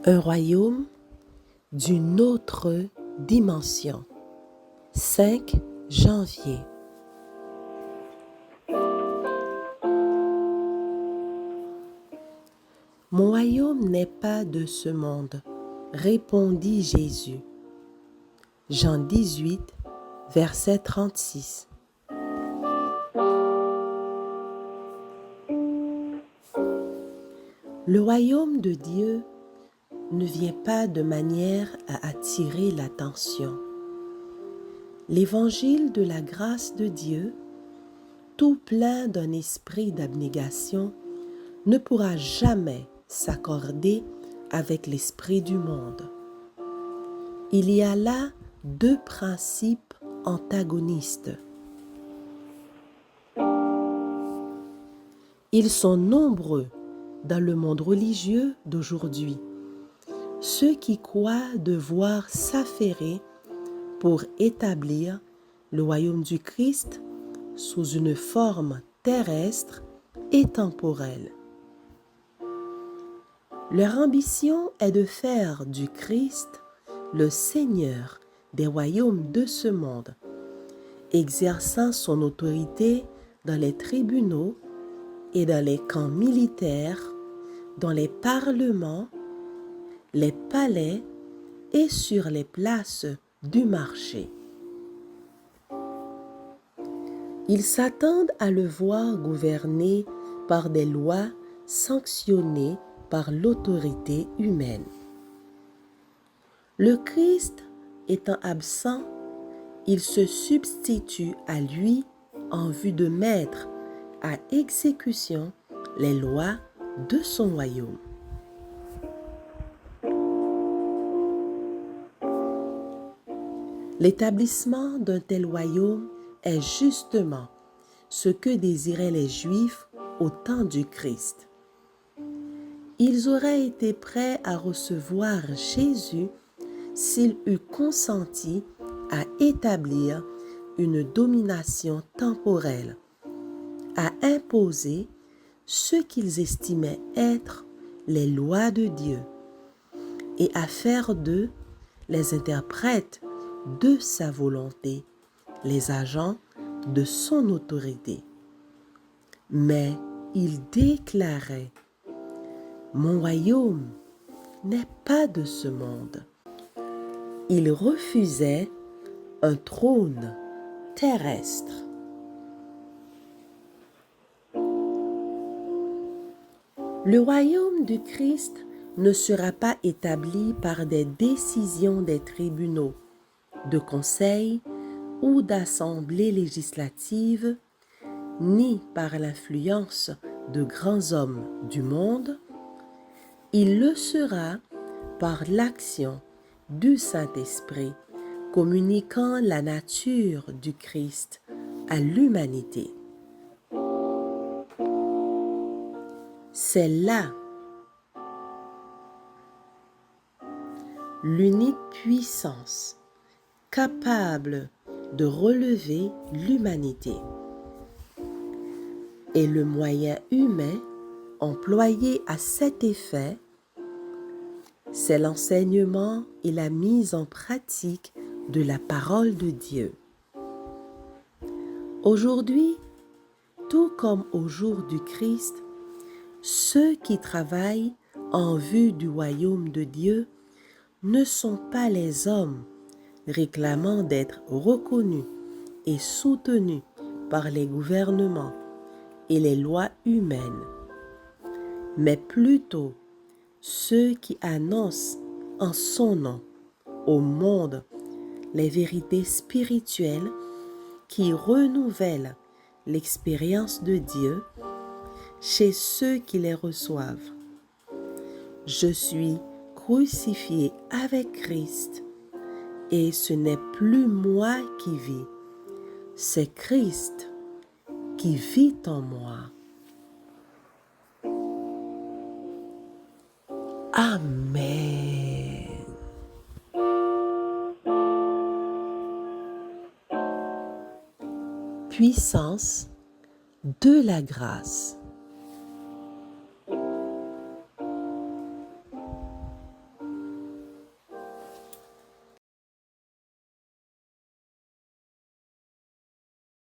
Un royaume d'une autre dimension. 5 janvier. Mon royaume n'est pas de ce monde, répondit Jésus. Jean 18, verset 36. Le royaume de Dieu ne vient pas de manière à attirer l'attention. L'évangile de la grâce de Dieu, tout plein d'un esprit d'abnégation, ne pourra jamais s'accorder avec l'esprit du monde. Il y a là deux principes antagonistes. Ils sont nombreux dans le monde religieux d'aujourd'hui, ceux qui croient devoir s'affairer pour établir le royaume du Christ sous une forme terrestre et temporelle. Leur ambition est de faire du Christ le Seigneur des royaumes de ce monde, exerçant son autorité dans les tribunaux et dans les camps militaires, dans les parlements, les palais et sur les places du marché. Ils s'attendent à le voir gouverner par des lois sanctionnées par l'autorité humaine. Le Christ étant absent, il se substitue à lui en vue de mettre à exécution les lois de son royaume. L'établissement d'un tel royaume est justement ce que désiraient les Juifs au temps du Christ. Ils auraient été prêts à recevoir Jésus s'il eût consenti à établir une domination temporelle, à imposer ce qu'ils estimaient être les lois de Dieu et à faire d'eux les interprètes de sa volonté, les agents de son autorité. Mais il déclarait: « Mon royaume n'est pas de ce monde. » Il refusait un trône terrestre. Le royaume du Christ ne sera pas établi par des décisions des tribunaux, de conseils ou d'assemblées législatives, ni par l'influence de grands hommes du monde. Il le sera par l'action du Saint-Esprit, communiquant la nature du Christ à l'humanité. C'est là l'unique puissance capable de relever l'humanité. Et le moyen humain employé à cet effet, c'est l'enseignement et la mise en pratique de la parole de Dieu. Aujourd'hui, tout comme au jour du Christ, ceux qui travaillent en vue du royaume de Dieu ne sont pas les hommes réclamant d'être reconnus et soutenus par les gouvernements et les lois humaines, mais plutôt ceux qui annoncent en son nom au monde les vérités spirituelles qui renouvellent l'expérience de Dieu chez ceux qui les reçoivent. Je suis crucifié avec Christ et ce n'est plus moi qui vis, c'est Christ qui vit en moi. Amen. Puissance de la grâce.